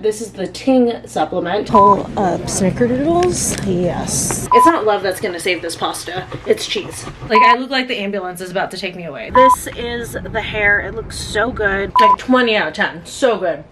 This is the Ting supplement. Pull up snickerdoodles. Yes. It's not love that's gonna save this pasta. It's cheese. Like, I look like the ambulance is about to take me away. This is the hair. It looks so good. Like 20 out of 10. So good.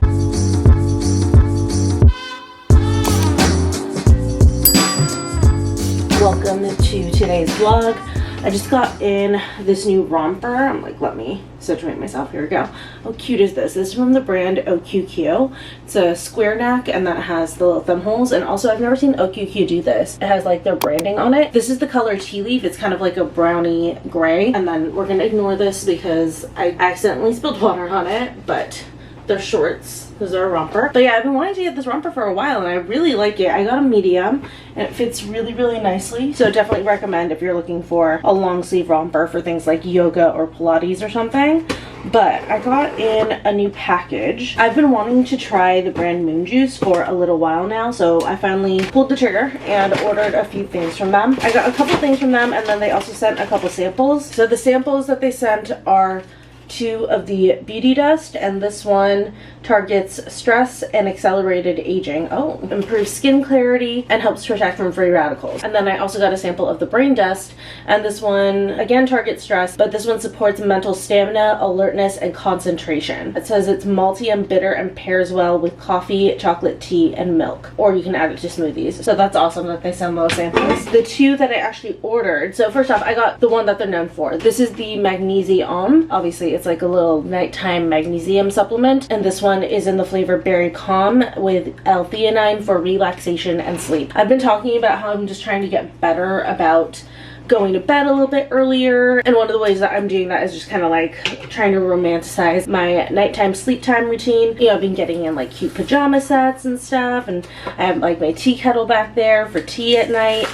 Welcome to today's vlog. I just got in this new romper. I'm like, let me situate myself. Here we go. How cute is this? This is from the brand OQQ. It's a square neck and that has the little thumb holes. And also, I've never seen OQQ do this. It has like their branding on it. This is the color tea leaf. It's kind of like a brownie gray. And then we're gonna ignore this because I accidentally spilled water on it, but they're shorts. Those are a romper. But yeah, I've been wanting to get this romper for a while and I really like it. I got a medium and it fits really, really nicely. So definitely recommend if you're looking for a long sleeve romper for things like yoga or Pilates or something. But I got in a new package. I've been wanting to try the brand Moon Juice for a little while now. So I finally pulled the trigger and ordered a few things from them. I got a couple things from them and then they also sent a couple samples. So the samples that they sent are 2 of the beauty dust, and this one targets stress and accelerated aging. Oh, improves skin clarity and helps protect from free radicals. And then I also got a sample of the brain dust, and this one again targets stress, but this one supports mental stamina, alertness, and concentration. It says it's malty and bitter and pairs well with coffee, chocolate, tea, and milk, or you can add it to smoothies. So that's awesome that they send those samples. The 2 that I actually ordered, so first off, I got the one that they're known for. This is the magnesi-om. Obviously it's like a little nighttime magnesium supplement, and this one is in the flavor Berry Calm with L-theanine for relaxation and sleep. I've been talking about how I'm just trying to get better about going to bed a little bit earlier, and one of the ways that I'm doing that is just kind of like trying to romanticize my nighttime sleep time routine. You know, I've been getting in like cute pajama sets and stuff, and I have like my tea kettle back there for tea at night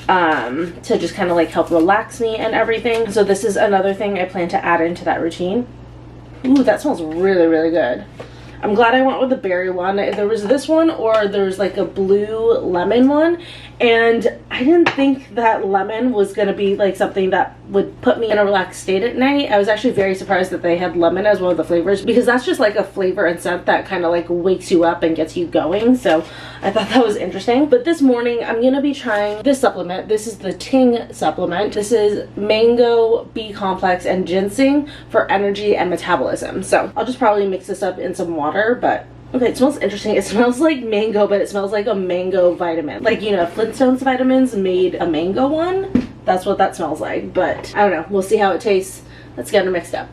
to just kind of like help relax me and everything. So this is another thing I plan to add into that routine. Ooh, that smells really, really good. I'm glad I went with the berry one. There was this one, or there's like a blue lemon one, and I didn't think that lemon was gonna be like something that would put me in a relaxed state at night. I was actually very surprised that they had lemon as one of the flavors, because that's just like a flavor and scent that kind of like wakes you up and gets you going. So I thought that was interesting. But this morning I'm gonna be trying this supplement. This is the Ting supplement. This is mango, B complex, and ginseng for energy and metabolism. So I'll just probably mix this up in some water, but okay, it smells interesting. It smells like mango, but it smells like a mango vitamin. Like, you know, Flintstones vitamins made a mango one. That's what that smells like, but I don't know. We'll see how it tastes. Let's get it mixed up.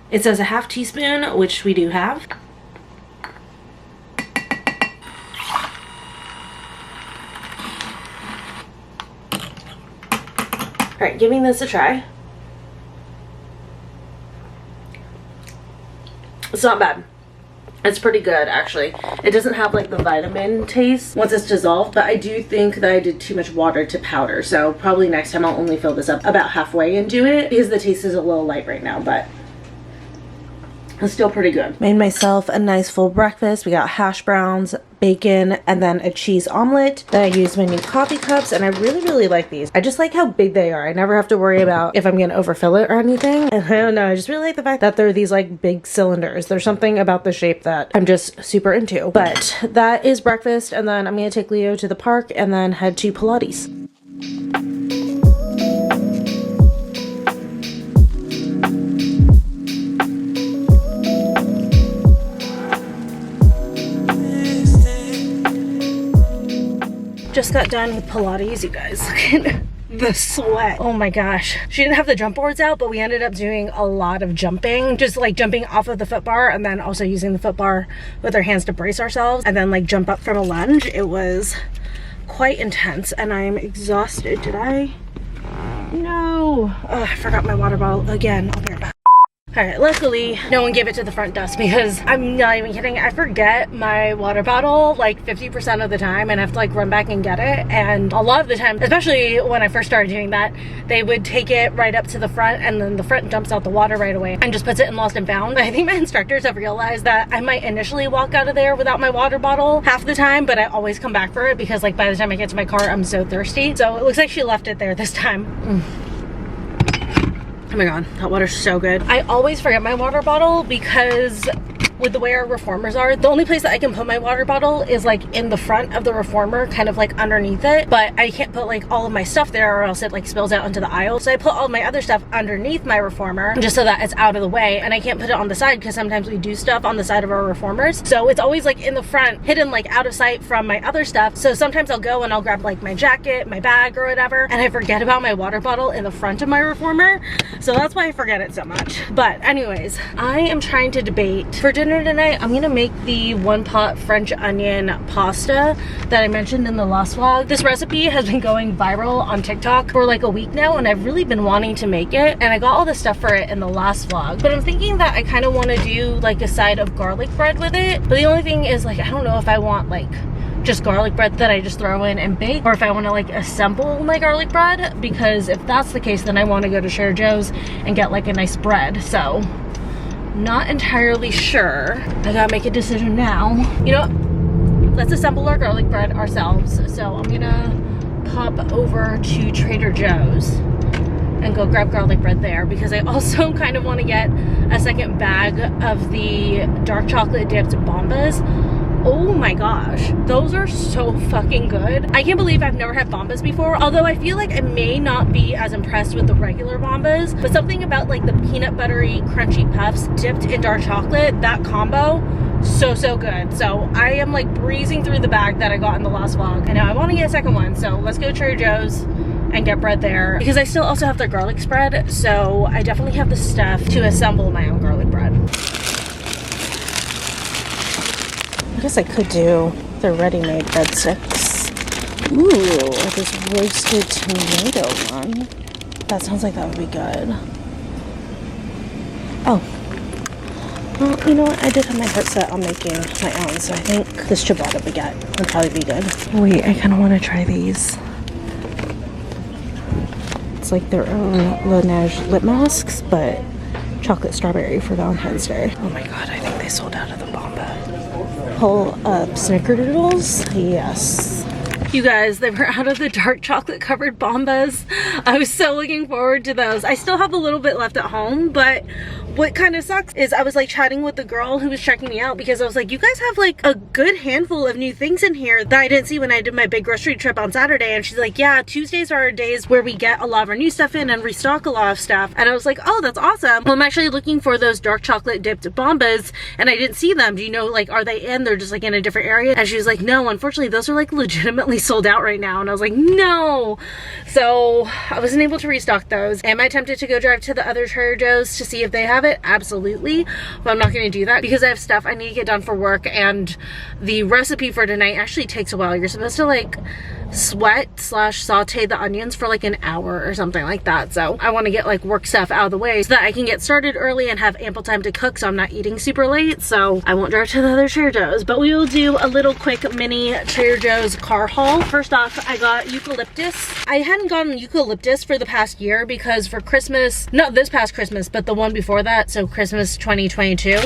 It says a half teaspoon, which we do have. Alright, giving this a try. It's not bad. It's pretty good, actually. It doesn't have like the vitamin taste once it's dissolved, but I do think that I did too much water to powder, so probably next time I'll only fill this up about halfway into it, because the taste is a little light right now, but it's still pretty good. Made myself a nice full breakfast. We got hash browns, bacon, and then a cheese omelet. Then I used my new coffee cups, and I really, really like these. I just like how big they are. I never have to worry about if I'm gonna overfill it or anything. And I don't know, I just really like the fact that they're these like big cylinders. There's something about the shape that I'm just super into. But that is breakfast, and then I'm gonna take Leo to the park and then head to Pilates. Just got done with Pilates, you guys. Look at the sweat. Oh my gosh. She didn't have the jump boards out, but we ended up doing a lot of jumping. Just like jumping off of the foot bar and then also using the foot bar with our hands to brace ourselves and then like jump up from a lunge. It was quite intense and I'm exhausted. Did I? No. Oh, I forgot my water bottle again. I'll be right back. Alright, luckily no one gave it to the front desk because I'm not even kidding, I forget my water bottle like 50% of the time and I have to like run back and get it. And a lot of the time, especially when I first started doing that, they would take it right up to the front and then the front dumps out the water right away and just puts it in lost and found. I think my instructors have realized that I might initially walk out of there without my water bottle half the time, but I always come back for it because like by the time I get to my car, I'm so thirsty. So it looks like she left it there this time. Oh my god, that water's so good. I always forget my water bottle because with the way our reformers are, the only place that I can put my water bottle is like in the front of the reformer, kind of like underneath it, but I can't put like all of my stuff there or else it like spills out into the aisle. So I put all my other stuff underneath my reformer just so that it's out of the way, and I can't put it on the side because sometimes we do stuff on the side of our reformers. So it's always like in the front, hidden like out of sight from my other stuff. So sometimes I'll go and I'll grab like my jacket, my bag or whatever, and I forget about my water bottle in the front of my reformer. So that's why I forget it so much. But anyways, I am trying to debate for dinner tonight. I'm gonna make the one pot French onion pasta that I mentioned in the last vlog. This recipe has been going viral on TikTok for like a week now, and I've really been wanting to make it, and I got all the stuff for it in the last vlog. But I'm thinking that I kind of want to do like a side of garlic bread with it. But the only thing is like I don't know if I want like just garlic bread that I just throw in and bake, or if I want to like assemble my garlic bread, because if that's the case then I want to go to Trader Joe's and get like a nice bread. So not entirely sure. I gotta make a decision now. You know what? Let's assemble our garlic bread ourselves. So I'm gonna pop over to Trader Joe's and go grab garlic bread there, because I also kind of want to get a second bag of the dark chocolate dipped bombas. Oh my gosh, those are so fucking good. I can't believe I've never had bombas before, although I feel like I may not be as impressed with the regular bombas, but something about like the peanut buttery crunchy puffs dipped in dark chocolate, that combo, so good. So I am like breezing through the bag that I got in the last vlog, and now I want to get a second one. So let's go to Trader Joe's and get bread there, because I still also have their garlic spread, so I definitely have the stuff to assemble my own garlic bread. I guess I could do the ready-made breadsticks. Ooh, this roasted tomato one. That sounds like that would be good. Oh. Well, you know what? I did have my heart set on making my own, so I think this ciabatta baguette would probably be good. Wait, I kind of want to try these. It's like their own Laneige lip masks, but chocolate strawberry for Valentine's Day. Oh my god, I think they sold out of the bomba. Pull up snickerdoodles? Yes. You guys, they were out of the dark chocolate covered bombas. I was so looking forward to those. I still have a little bit left at home, but what kind of sucks is I was like chatting with the girl who was checking me out, because I was like, you guys have like a good handful of new things in here that I didn't see when I did my big grocery trip on Saturday. And she's like, yeah, Tuesdays are days where we get a lot of our new stuff in and restock a lot of stuff. And I was like, oh, that's awesome. Well, I'm actually looking for those dark chocolate dipped bombas and I didn't see them. Do you know, like, are they in? They're just like in a different area. And she was like, no, unfortunately, those are like legitimately sold out right now. And I was like, no. So I wasn't able to restock those. Am I tempted to go drive to the other Trader Joe's to see if they have it? Absolutely. But I'm not going to do that because I have stuff I need to get done for work, and the recipe for tonight actually takes a while. You're supposed to like saute the onions for like an hour or something like that. So I want to get like work stuff out of the way so that I can get started early and have ample time to cook, so I'm not eating super late. So I won't drive to the other Trader Joe's, but we will do a little quick mini Trader Joe's car haul. First off, I got eucalyptus. I hadn't gotten eucalyptus for the past year because for Christmas, not this past Christmas, but the one before that, so Christmas 2022,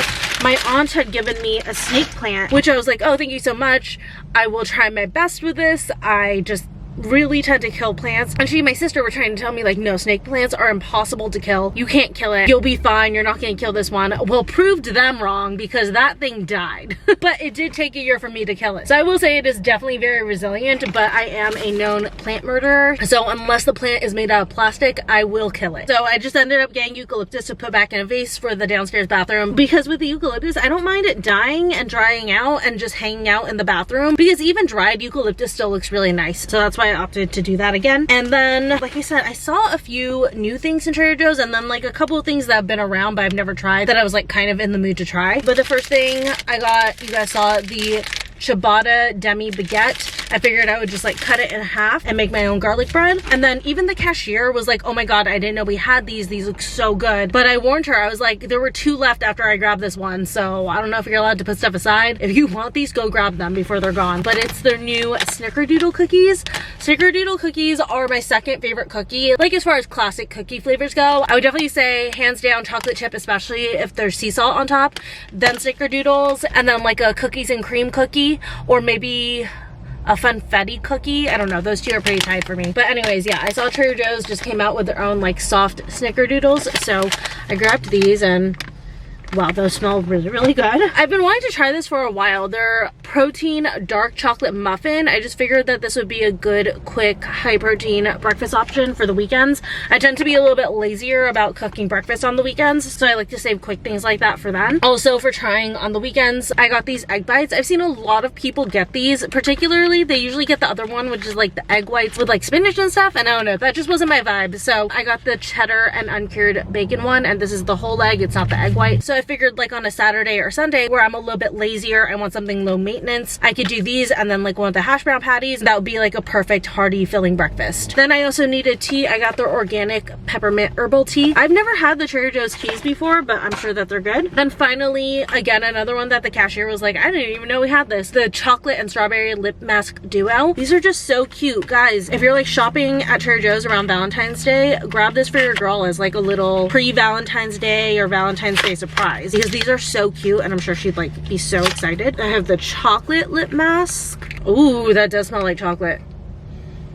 my aunt had given me a snake plant, which I was like, oh, thank you so much. I will try my best with this. I just really tend to kill plants, and she and my sister were trying to tell me like, no, snake plants are impossible to kill. You can't kill it. You'll be fine. You're not going to kill this one. Well, proved them wrong because that thing died. But it did take a year for me to kill it. So I will say it is definitely very resilient, but I am a known plant murderer. So unless the plant is made out of plastic, I will kill it. So I just ended up getting eucalyptus to put back in a vase for the downstairs bathroom, because with the eucalyptus, I don't mind it dying and drying out and just hanging out in the bathroom, because even dried eucalyptus still looks really nice. So that's why I opted to do that again. And then, like I said, I saw a few new things in Trader Joe's, and then like a couple of things that have been around but I've never tried that I was like kind of in the mood to try. But the first thing I got, you guys saw the ciabatta demi baguette. I figured I would just like cut it in half and make my own garlic bread. And then even the cashier was like, oh my god, I didn't know we had these look so good. But I warned her, I was like, there were 2 left after I grabbed this one, so I don't know if you're allowed to put stuff aside. If you want these, go grab them before they're gone. But it's their new snickerdoodle cookies. Snickerdoodle cookies are my second favorite cookie. Like as far as classic cookie flavors go, I would definitely say hands down chocolate chip, especially if there's sea salt on top, then snickerdoodles, and then like a cookies and cream cookie, or maybe a funfetti cookie. I don't know, those 2 are pretty tight for me. But anyways, yeah, I saw Trader Joe's just came out with their own like soft snickerdoodles, so I grabbed these and wow, those smell really, really good. I've been wanting to try this for a while. They're protein dark chocolate muffin. I just figured that this would be a good, quick, high protein breakfast option for the weekends. I tend to be a little bit lazier about cooking breakfast on the weekends, so I like to save quick things like that for then. Also, for trying on the weekends, I got these egg bites. I've seen a lot of people get these. Particularly, they usually get the other one, which is like the egg whites with like spinach and stuff, and I don't know, that just wasn't my vibe. So I got the cheddar and uncured bacon one, and this is the whole egg, it's not the egg white. So I figured like on a Saturday or Sunday where I'm a little bit lazier, I want something low maintenance, I could do these and then like one of the hash brown patties. That would be like a perfect hearty filling breakfast. Then I also needed tea. I got their organic peppermint herbal tea. I've never had the Trader Joe's teas before, but I'm sure that they're good. Then finally, again, another one that the cashier was like, I didn't even know we had this. The chocolate and strawberry lip mask duo. These are just so cute. Guys, if you're like shopping at Trader Joe's around Valentine's Day, grab this for your girl as like a little pre-Valentine's Day or Valentine's Day surprise, because these are so cute and I'm sure she'd like be so excited. I have the chocolate lip mask. Ooh, that does smell like chocolate.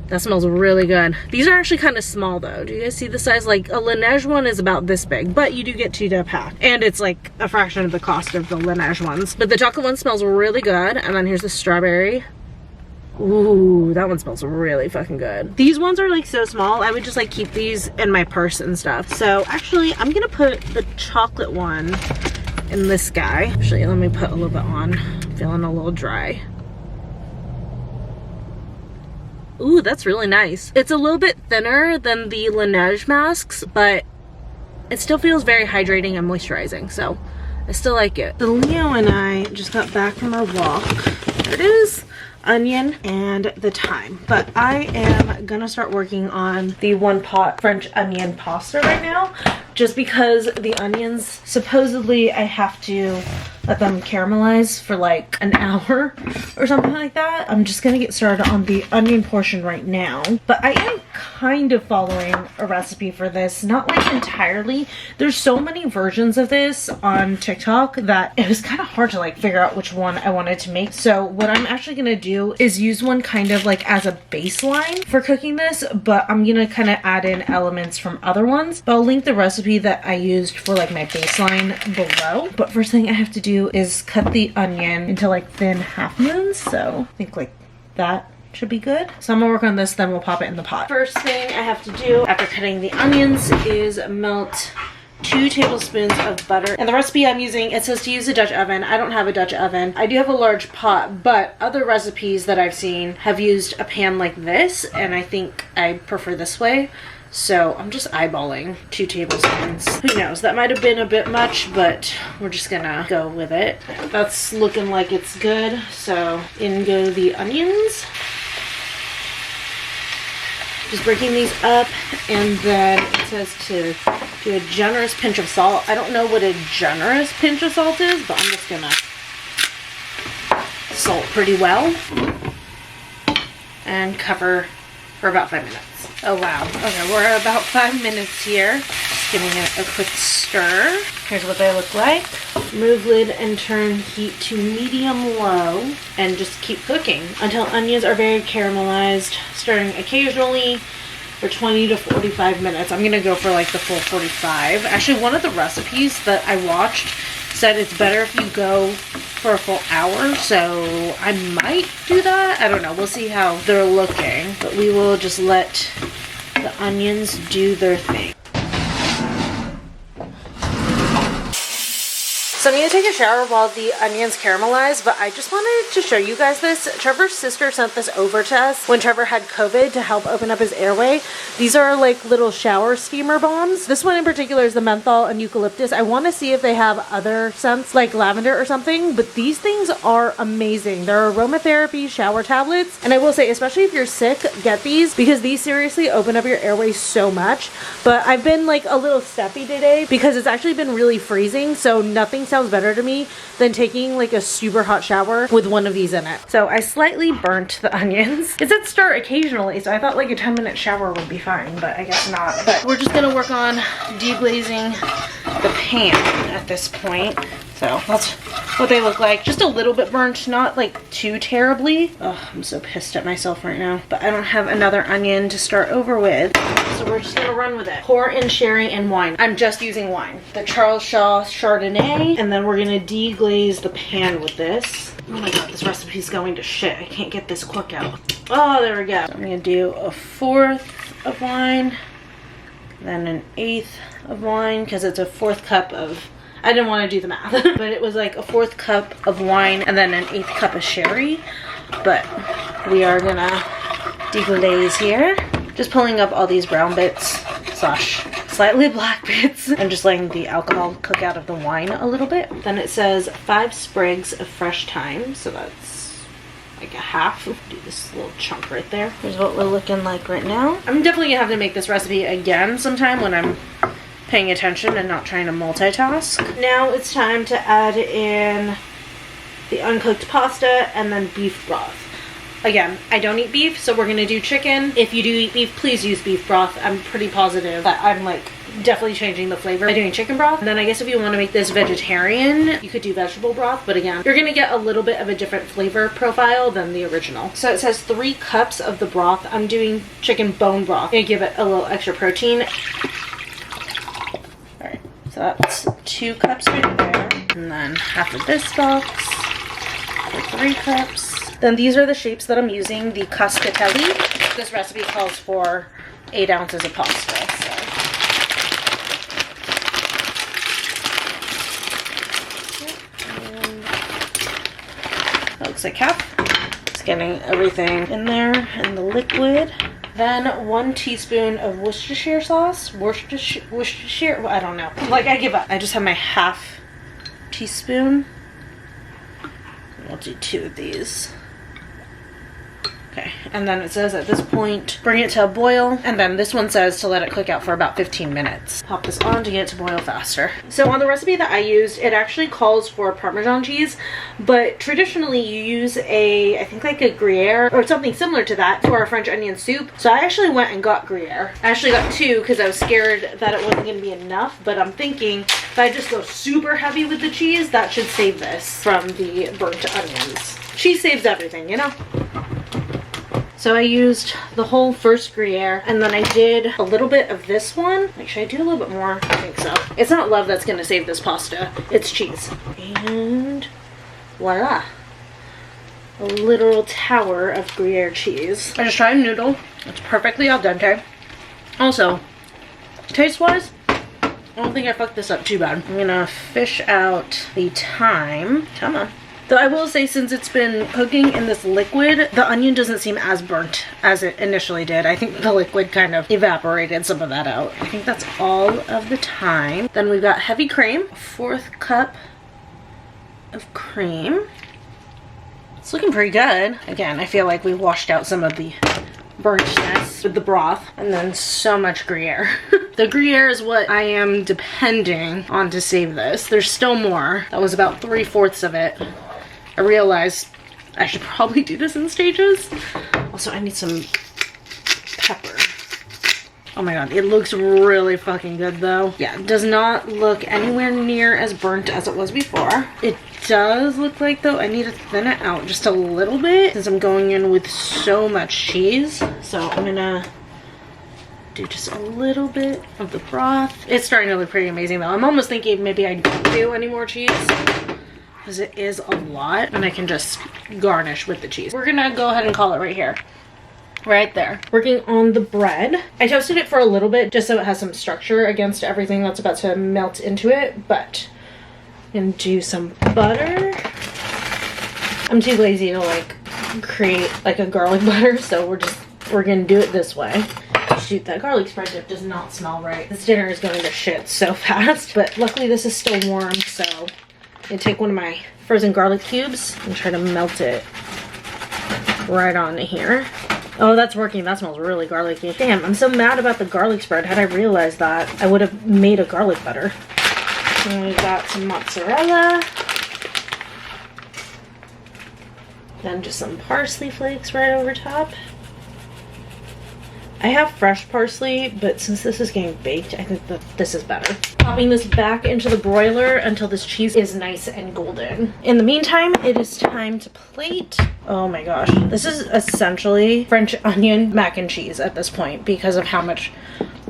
That smells really good. These are actually kind of small though. Do you guys see the size? Like a Laneige one is about this big, but you do get 2 to a pack. And it's like a fraction of the cost of the Laneige ones. But the chocolate one smells really good. And then here's the strawberry. Ooh, that one smells really fucking good. These ones are like so small, I would just like keep these in my purse and stuff. So actually, I'm gonna put the chocolate one in this guy. Actually, let me put a little bit on. I'm feeling a little dry. Ooh, that's really nice. It's a little bit thinner than the Laneige masks, but it still feels very hydrating and moisturizing, so I still like it. So Leo and I just got back from our walk. There it is. Onion and the thyme, but I am gonna start working on the 1-pot French onion pasta right now, just because the onions, supposedly I have to let them caramelize for like an hour or something like that. I'm just gonna get started on the onion portion right now, but I am kind of following a recipe for this, not like entirely. There's so many versions of this on TikTok that it was kind of hard to like figure out which one I wanted to make. So what I'm actually gonna do is use one kind of like as a baseline for cooking this, but I'm gonna kind of add in elements from other ones. But I'll link the recipe that I used for like my baseline below. But first thing I have to do is cut the onion into like thin half moons. So I think like that should be good. So I'm gonna work on this, then we'll pop it in the pot. First thing I have to do after cutting the onions is melt 2 tablespoons of butter. And the recipe I'm using, it says to use a Dutch oven. I don't have a Dutch oven. I do have a large pot, but other recipes that I've seen have used a pan like this, and I think I prefer this way. So I'm just eyeballing 2 tablespoons. Who knows, that might have been a bit much, but we're just gonna go with it. That's looking like it's good. So in go the onions. Just breaking these up, and then it says to do a generous pinch of salt. I don't know what a generous pinch of salt is, but I'm just gonna salt pretty well and cover for about 5 minutes. Oh wow, okay, we're about 5 minutes here. Just giving it a quick stir. Here's what they look like. Move lid and turn heat to medium-low and just keep cooking until onions are very caramelized, stirring occasionally for 20 to 45 minutes. I'm gonna go for like the full 45. Actually, one of the recipes that I watched said it's better if you go for a full hour, so I might do that. I don't know, we'll see how they're looking, but we will just let the onions do their thing. So I need to take a shower while the onions caramelize, but I just wanted to show you guys this. Trevor's sister sent this over to us when Trevor had COVID to help open up his airway. These are like little shower steamer bombs. This one in particular is the menthol and eucalyptus. I want to see if they have other scents like lavender or something, but these things are amazing. They're aromatherapy shower tablets, and I will say, especially if you're sick, get these because these seriously open up your airway so much. But I've been like a little stuffy today because it's actually been really freezing, so nothing sounds better to me than taking like a super hot shower with one of these in it. So I slightly burnt the onions. It said start occasionally, so I thought like a 10-minute shower would be fine, but I guess not. But we're just gonna work on deglazing the pan at this point. So that's what they look like. Just a little bit burnt, not like too terribly. Oh, I'm so pissed at myself right now. But I don't have another onion to start over with, so we're just gonna run with it. Pour in sherry and wine. I'm just using wine. The Charles Shaw Chardonnay, and then we're gonna deglaze the pan with this. Oh my god, this recipe's going to shit. I can't get this cork out. Oh, there we go. So I'm gonna do 1/4 of wine, then 1/8 of wine, because it's 1/4 cup of, I didn't want to do the math, but it was like 1/4 cup of wine and then 1/8 cup of sherry. But we are gonna deglaze here. Just pulling up all these brown bits slash slightly black bits and just letting the alcohol cook out of the wine a little bit. Then it says 5 sprigs of fresh thyme, so that's like a half. Do this little chunk right there. Here's what we're looking like right now. I'm definitely gonna have to make this recipe again sometime when I'm paying attention and not trying to multitask. Now it's time to add in the uncooked pasta and then beef broth. Again, I don't eat beef, so we're gonna do chicken. If you do eat beef, please use beef broth. I'm pretty positive that I'm like definitely changing the flavor by doing chicken broth. And then I guess if you want to make this vegetarian, you could do vegetable broth, but again, you're gonna get a little bit of a different flavor profile than the original. So it says 3 cups of the broth. I'm doing chicken bone broth. I'm gonna give it a little extra protein. So that's 2 cups right there. And then half of this box for 3 cups. Then these are the shapes that I'm using, the cascatelli. This recipe calls for 8 ounces of pasta. So. That looks like half. Just getting everything in there and the liquid. Then 1 teaspoon of Worcestershire sauce. Worcestershire, I don't know. Like, I give up. I just have my half teaspoon. I'll do 2 of these. Okay, and then it says at this point, bring it to a boil, and then this one says to let it cook out for about 15 minutes. Pop this on to get it to boil faster. So on the recipe that I used, it actually calls for Parmesan cheese, but traditionally you use I think like a Gruyere or something similar to that for a French onion soup. So I actually went and got Gruyere. I actually got 2 because I was scared that it wasn't going to be enough, but I'm thinking if I just go super heavy with the cheese, that should save this from the burnt onions. Cheese saves everything, you know? So I used the whole first Gruyere, and then I did a little bit of this one. Like, should I do a little bit more? I think so. It's not love that's gonna save this pasta, it's cheese. And voila. A literal tower of Gruyere cheese. I just tried a noodle. It's perfectly al dente. Also, taste-wise, I don't think I fucked this up too bad. I'm gonna fish out the thyme. Come on. Though I will say, since it's been cooking in this liquid, the onion doesn't seem as burnt as it initially did. I think the liquid kind of evaporated some of that out. I think that's all of the thyme. Then we've got heavy cream, 1/4 cup of cream. It's looking pretty good. Again, I feel like we washed out some of the burntness with the broth, and then so much Gruyere. The Gruyere is what I am depending on to save this. There's still more. That was about 3/4 of it. I realized I should probably do this in stages. Also, I need some pepper. Oh my god, it looks really fucking good though. Yeah, it does not look anywhere near as burnt as it was before. It does look like though I need to thin it out just a little bit since I'm going in with so much cheese. So I'm gonna do just a little bit of the broth. It's starting to look pretty amazing though. I'm almost thinking maybe I don't do any more cheese, because it is a lot, and I can just garnish with the cheese. We're gonna go ahead and call it right here. Right there. Working on the bread. I toasted it for a little bit just so it has some structure against everything that's about to melt into it, but I'm gonna do some butter. I'm too lazy to like create like a garlic butter, so we're gonna do it this way. Shoot, that garlic spread dip does not smell right. This dinner is going to shit so fast, but luckily this is still warm, so I'm gonna take one of my frozen garlic cubes and try to melt it right onto here. Oh, that's working. That smells really garlicky. Damn, I'm so mad about the garlic spread. Had I realized that, I would have made a garlic butter. And we've got some mozzarella. Then just some parsley flakes right over top. I have fresh parsley, but since this is getting baked, I think that this is better. Popping this back into the broiler until this cheese is nice and golden. In the meantime, it is time to plate. Oh my gosh. This is essentially French onion mac and cheese at this point because of how much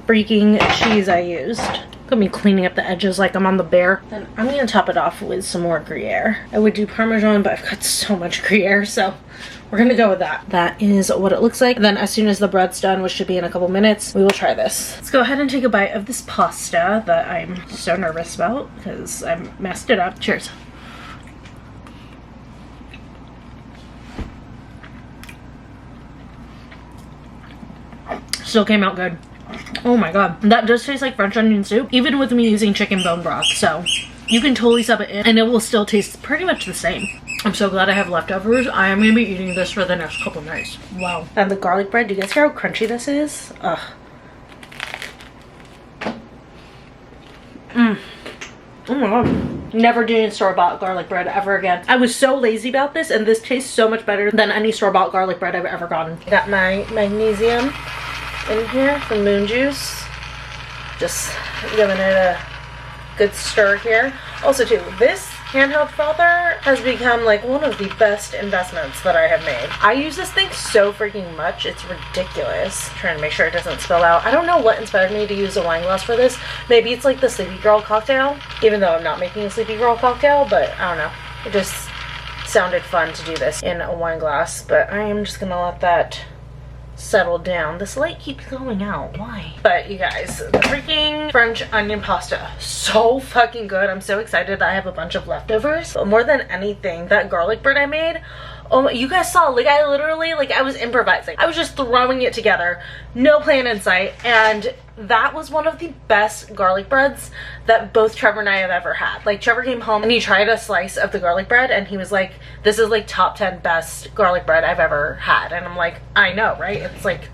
freaking cheese I used. Look at me cleaning up the edges like I'm on the bear. Then I'm gonna top it off with some more Gruyere. I would do Parmesan, but I've got so much Gruyere, so we're gonna go with that. That is what it looks like. Then as soon as the bread's done, which should be in a couple minutes, we will try this. Let's go ahead and take a bite of this pasta that I'm so nervous about because I messed it up. Cheers. Still came out good. Oh my god, that does taste like French onion soup, even with me using chicken bone broth, so you can totally sub it in and it will still taste pretty much the same. I'm so glad I have leftovers. I am gonna be eating this for the next couple nights. Wow. And the garlic bread, do you guys hear how crunchy this is? Ugh. Oh my god. Never doing store-bought garlic bread ever again. I was so lazy about this, and this tastes so much better than any store-bought garlic bread I've ever gotten. Got my magnesium in here, some moon juice. Just giving it a good stir here. Also too, this handheld frother has become like one of the best investments that I have made. I use this thing so freaking much, it's ridiculous. I'm trying to make sure it doesn't spill out. I don't know what inspired me to use a wine glass for this. Maybe it's like the Sleepy Girl cocktail, even though I'm not making a Sleepy Girl cocktail, but I don't know. It just sounded fun to do this in a wine glass, but I am just gonna let that settle down. This light keeps going out. Why? But you guys, the freaking French onion pasta, so fucking good. I'm so excited that I have a bunch of leftovers. But more than anything, that garlic bread I made, oh my, you guys saw, like I literally, like I was improvising. I was just throwing it together, no plan in sight, and that was one of the best garlic breads that both Trevor and I have ever had. Like Trevor came home and he tried a slice of the garlic bread and he was like, this is like top 10 best garlic bread I've ever had. And I'm like, I know, right? It's like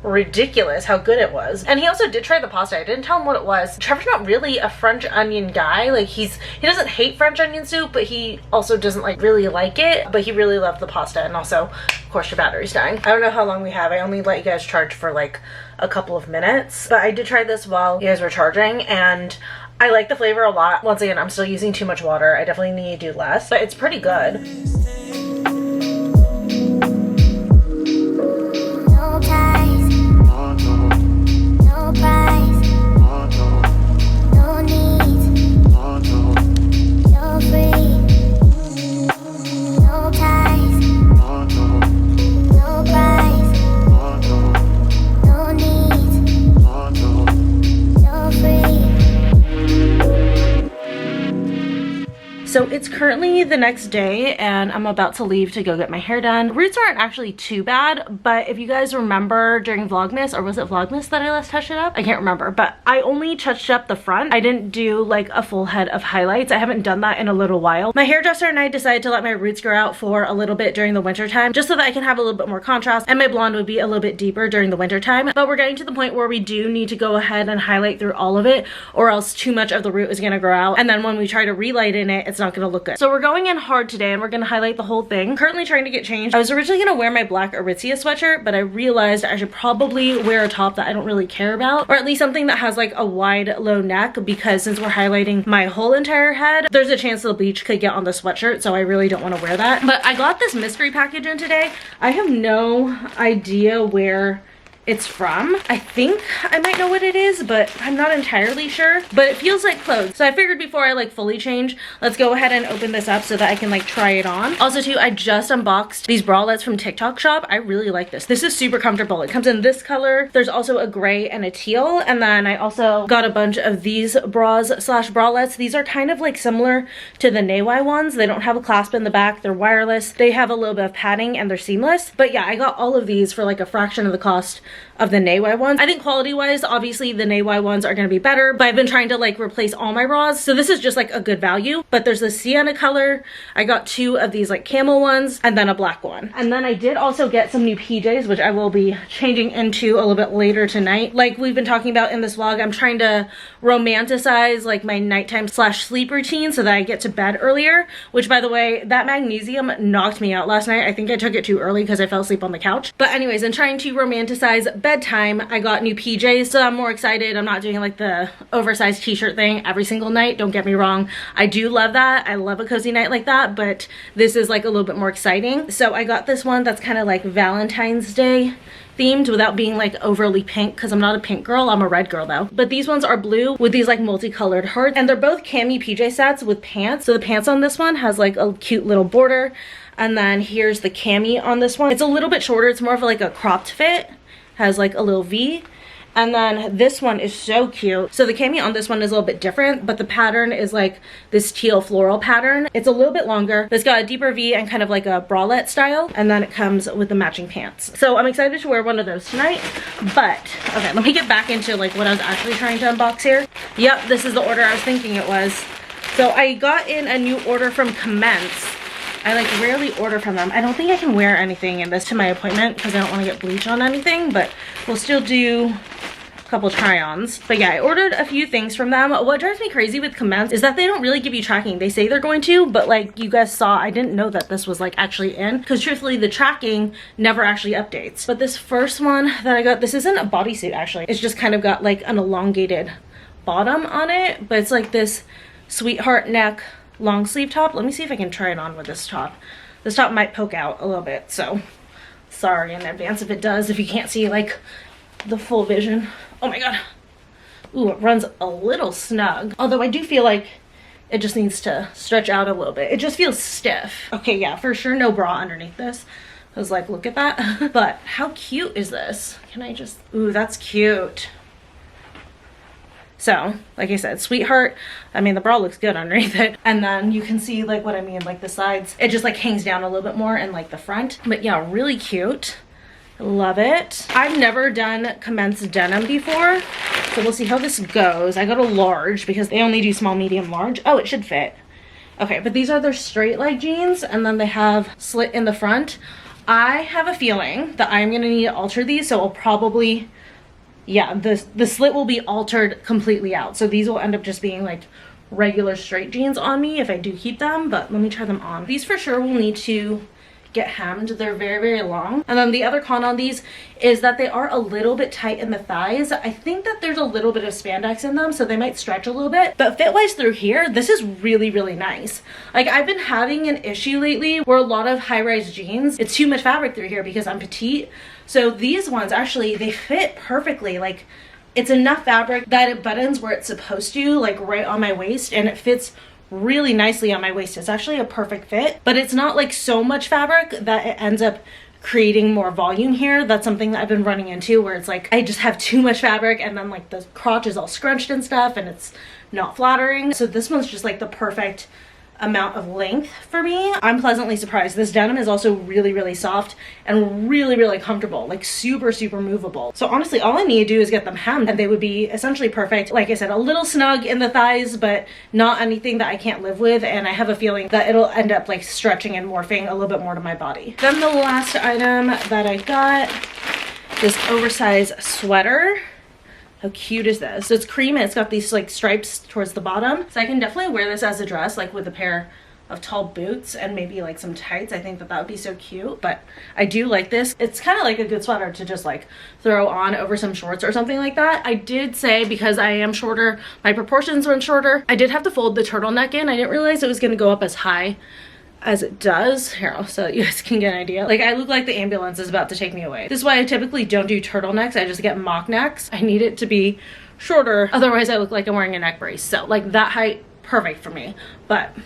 ridiculous how good it was. And he also did try the pasta. I didn't tell him what it was. Trevor's not really a French onion guy. Like he doesn't hate French onion soup, but he also doesn't like really like it. But he really loved the pasta. And also, of course, your battery's dying. I don't know how long we have. I only let you guys charge for like a couple of minutes, but I did try this while you guys were charging and I like the flavor a lot. Once again, I'm still using too much water. I definitely need to do less, but it's pretty good. So it's currently the next day and I'm about to leave to go get my hair done. Roots aren't actually too bad, but if you guys remember during Vlogmas, or was it Vlogmas that I last touched it up? I can't remember, but I only touched up the front. I didn't do like a full head of highlights. I haven't done that in a little while. My hairdresser and I decided to let my roots grow out for a little bit during the winter time, just so that I can have a little bit more contrast and my blonde would be a little bit deeper during the winter time. But we're getting to the point where we do need to go ahead and highlight through all of it, or else too much of the root is gonna grow out. And then when we try to relight in it, it's not gonna look good. So we're going in hard today and we're gonna highlight the whole thing. Currently trying to get changed. I was originally gonna wear my black Aritzia sweatshirt, but I realized I should probably wear a top that I don't really care about, or at least something that has like a wide low neck, because since we're highlighting my whole entire head, there's a chance the bleach could get on the sweatshirt, so I really don't want to wear that. But I got this mystery package in today. I have no idea where it's from. I think I might know what it is, but I'm not entirely sure. But it feels like clothes. So I figured before I like fully change, let's go ahead and open this up so that I can like try it on. Also too, I just unboxed these bralettes from TikTok Shop. I really like this. This is super comfortable. It comes in this color. There's also a gray and a teal. And then I also got a bunch of these bras slash bralettes. These are kind of like similar to the Naywai ones. They don't have a clasp in the back. They're wireless. They have a little bit of padding and they're seamless. But yeah, I got all of these for like a fraction of the cost of the Naywai ones. I think quality wise, obviously the Naywai ones are going to be better, but I've been trying to like replace all my bras. So this is just like a good value. But there's the sienna color. I got 2 of these like camel ones and then a black one. And then I did also get some new PJs, which I will be changing into a little bit later tonight. Like we've been talking about in this vlog, I'm trying to romanticize like my nighttime slash sleep routine so that I get to bed earlier, which by the way, that magnesium knocked me out last night. I think I took it too early because I fell asleep on the couch. But anyways, in trying to romanticize bedtime, I got new PJs, so I'm more excited. I'm not doing like the oversized t-shirt thing every single night. Don't get me wrong. I do love that. I love a cozy night like that, but this is like a little bit more exciting. So I got this one that's kind of like Valentine's Day themed without being like overly pink because I'm not a pink girl. I'm a red girl though. But these ones are blue with these like multicolored hearts, and they're both cami PJ sets with pants. So the pants on this one has like a cute little border, and then here's the cami on this one. It's a little bit shorter. It's more of like a cropped fit, has like a little V. And then this one is so cute. So the cami on this one is a little bit different, but the pattern is like this teal floral pattern. It's a little bit longer. It's got a deeper V and kind of like a bralette style. And then it comes with the matching pants. So I'm excited to wear one of those tonight. But, okay, let me get back into like what I was actually trying to unbox here. Yep, this is the order I was thinking it was. So I got in a new order from COMMENSE. I like rarely order from them. I don't think I can wear anything in this to my appointment because I don't want to get bleach on anything, but we'll still do a couple try-ons. But yeah, I ordered a few things from them. What drives me crazy with COMMENSE is that they don't really give you tracking. They say they're going to, but like you guys saw, I didn't know that this was like actually in, because truthfully the tracking never actually updates. But this first one that I got, this isn't a bodysuit actually. It's just kind of got like an elongated bottom on it, but it's like this sweetheart neck long sleeve top. Let me see if I can try it on with this top. This top might poke out a little bit, so sorry in advance if it does, if you can't see like the full vision. Oh my god. Ooh, it runs a little snug. Although I do feel like it just needs to stretch out a little bit. It just feels stiff. Okay, yeah, for sure no bra underneath this. I was like, look at that. But how cute is this? Can I just, ooh, that's cute. So, like I said, sweetheart. I mean, the bra looks good underneath it. And then you can see like what I mean, like the sides. It just like hangs down a little bit more in like the front. But yeah, really cute. Love it. I've never done COMMENSE denim before, so we'll see how this goes. I got a large because they only do small, medium, large. Oh, it should fit. Okay, but these are their straight leg jeans, and then they have slit in the front. I have a feeling that I'm gonna need to alter these, so I'll probably, yeah, the slit will be altered completely out. So these will end up just being like regular straight jeans on me if I do keep them, but let me try them on. These for sure will need to get hemmed. They're very, very long. And then the other con on these is that they are a little bit tight in the thighs. I think that there's a little bit of spandex in them, so they might stretch a little bit. But fit-wise through here, this is really, really nice. Like, I've been having an issue lately where a lot of high-rise jeans, it's too much fabric through here because I'm petite. So these ones actually, they fit perfectly. Like, it's enough fabric that it buttons where it's supposed to, like right on my waist, and it fits really nicely on my waist. It's actually a perfect fit, but it's not like so much fabric that it ends up creating more volume here. That's something that I've been running into where it's like I just have too much fabric and then like the crotch is all scrunched and stuff and it's not flattering. So this one's just like the perfect amount of length for me. I'm pleasantly surprised. This denim is also really, really soft and really, really comfortable, like super, super movable. So honestly, all I need to do is get them hemmed and they would be essentially perfect. Like I said, a little snug in the thighs, but not anything that I can't live with. And I have a feeling that it'll end up like stretching and morphing a little bit more to my body. Then the last item that I got, this oversized sweater. How cute is this? So it's cream and it's got these like stripes towards the bottom. So I can definitely wear this as a dress, like with a pair of tall boots and maybe like some tights. I think that that would be so cute, but I do like this. It's kind of like a good sweater to just like throw on over some shorts or something like that. I did say, because I am shorter, my proportions went shorter. I did have to fold the turtleneck in. I didn't realize it was going to go up as high as it does. Here, so that you guys can get an idea. Like, I look like the ambulance is about to take me away. This is why I typically don't do turtlenecks. I just get mock necks. I need it to be shorter. Otherwise, I look like I'm wearing a neck brace. So, like, that height, perfect for me. But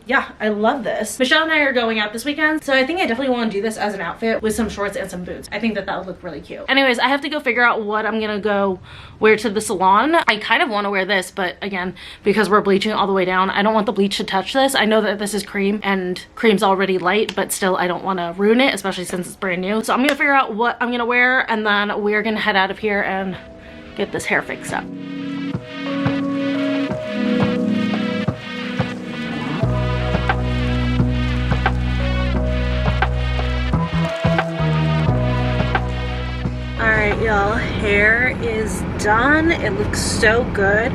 yeah, I love this. Michelle and I are going out this weekend, so I think I definitely want to do this as an outfit with some shorts and some boots. I think that that would look really cute. Anyways, I have to go figure out what I'm gonna go wear to the salon. I kind of want to wear this, but again, because we're bleaching all the way down, I don't want the bleach to touch this. I know that this is cream and cream's already light, but still I don't want to ruin it, especially since it's brand new. So I'm gonna figure out what I'm gonna wear, and then we're gonna head out of here and get this hair fixed up. Alright, y'all, hair is done. It looks so good,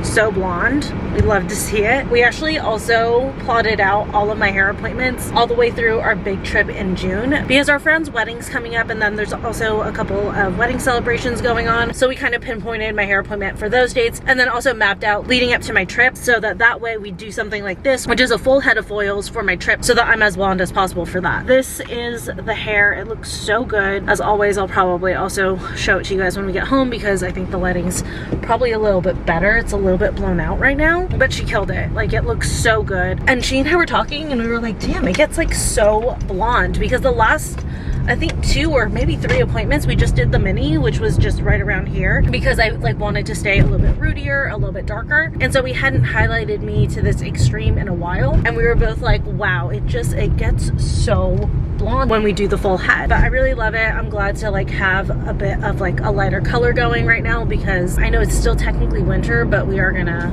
so blonde. We love to see it. We actually also plotted out all of my hair appointments all the way through our big trip in June because our friend's wedding's coming up, and then there's also a couple of wedding celebrations going on. So we kind of pinpointed my hair appointment for those dates, and then also mapped out leading up to my trip so that way we do something like this, which is a full head of foils for my trip, so that I'm as blonde as possible for that. This is the hair. It looks so good. As always, I'll probably also show it to you guys when we get home because I think the lighting's probably a little bit better. It's a little bit blown out right now, but she killed it. Like, it looks so good. And she and I were talking and we were like, damn, it gets like so blonde, because the last, I think 2 or maybe 3 appointments, we just did the mini, which was just right around here, because I like wanted to stay a little bit rootier, a little bit darker, and so we hadn't highlighted me to this extreme in a while, and we were both like, wow, it gets so blonde when we do the full head. But I really love it. I'm glad to like have a bit of like a lighter color going right now, because I know it's still technically winter, but we are gonna,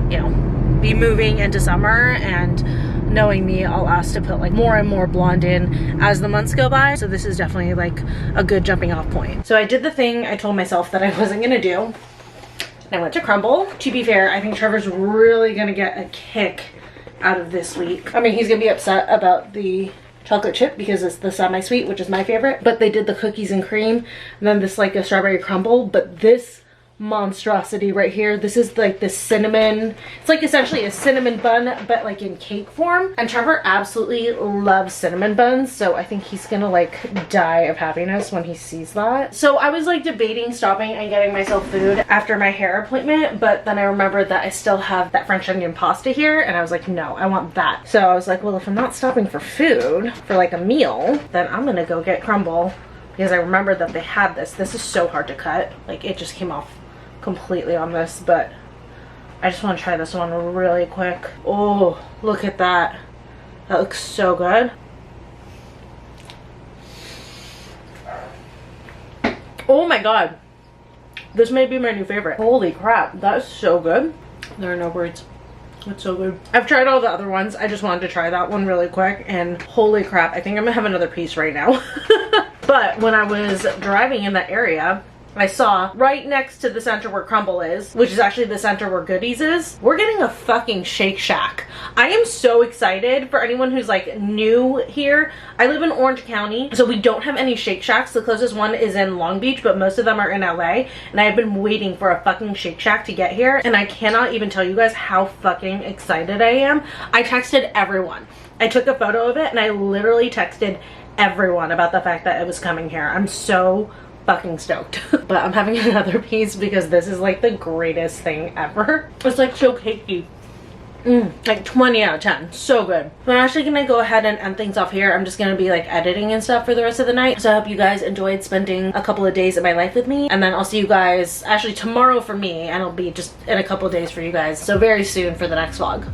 you know, be moving into summer, and knowing me, I'll ask to put like more and more blonde in as the months go by. So this is definitely like a good jumping off point. So I did the thing I told myself that I wasn't gonna do, and I went to Crumble. To be fair, I think Trevor's really gonna get a kick out of this week. I mean, he's gonna be upset about the chocolate chip because it's the semi-sweet, which is my favorite, but they did the cookies and cream, and then this like a strawberry crumble. But this monstrosity right here, this is like the cinnamon, it's like essentially a cinnamon bun but like in cake form, and Trevor absolutely loves cinnamon buns, so I think he's gonna like die of happiness when he sees that. So I was like debating stopping and getting myself food after my hair appointment, but then I remembered that I still have that French onion pasta here, and I was like, no, I want that. So I was like, well, if I'm not stopping for food for like a meal, then I'm gonna go get Crumble, because I remembered that they had this. This is so hard to cut, like it just came off completely on this, but I just want to try this one really quick. Oh, look at that. That looks so good. Oh my god. This may be my new favorite. Holy crap, that is so good. There are no words. It's so good. I've tried all the other ones. I just wanted to try that one really quick, and holy crap, I think I'm gonna have another piece right now. But when I was driving in that area, I saw right next to the center where Crumble is, which is actually the center where Goodies is, we're getting a fucking Shake Shack. I am so excited for anyone who's like new here. I live in Orange County, so we don't have any Shake Shacks. The closest one is in Long Beach, but most of them are in LA, and I have been waiting for a fucking Shake Shack to get here, and I cannot even tell you guys how fucking excited I am. I texted everyone. I took a photo of it, and I literally texted everyone about the fact that it was coming here. I'm so fucking stoked. But I'm having another piece because this is like the greatest thing ever. It's like so cakey. Like 20 out of 10. So good. So I'm actually gonna go ahead and end things off here. I'm just gonna be like editing and stuff for the rest of the night. So I hope you guys enjoyed spending a couple of days of my life with me, and then I'll see you guys actually tomorrow for me, and it'll be just in a couple of days for you guys. So very soon for the next vlog.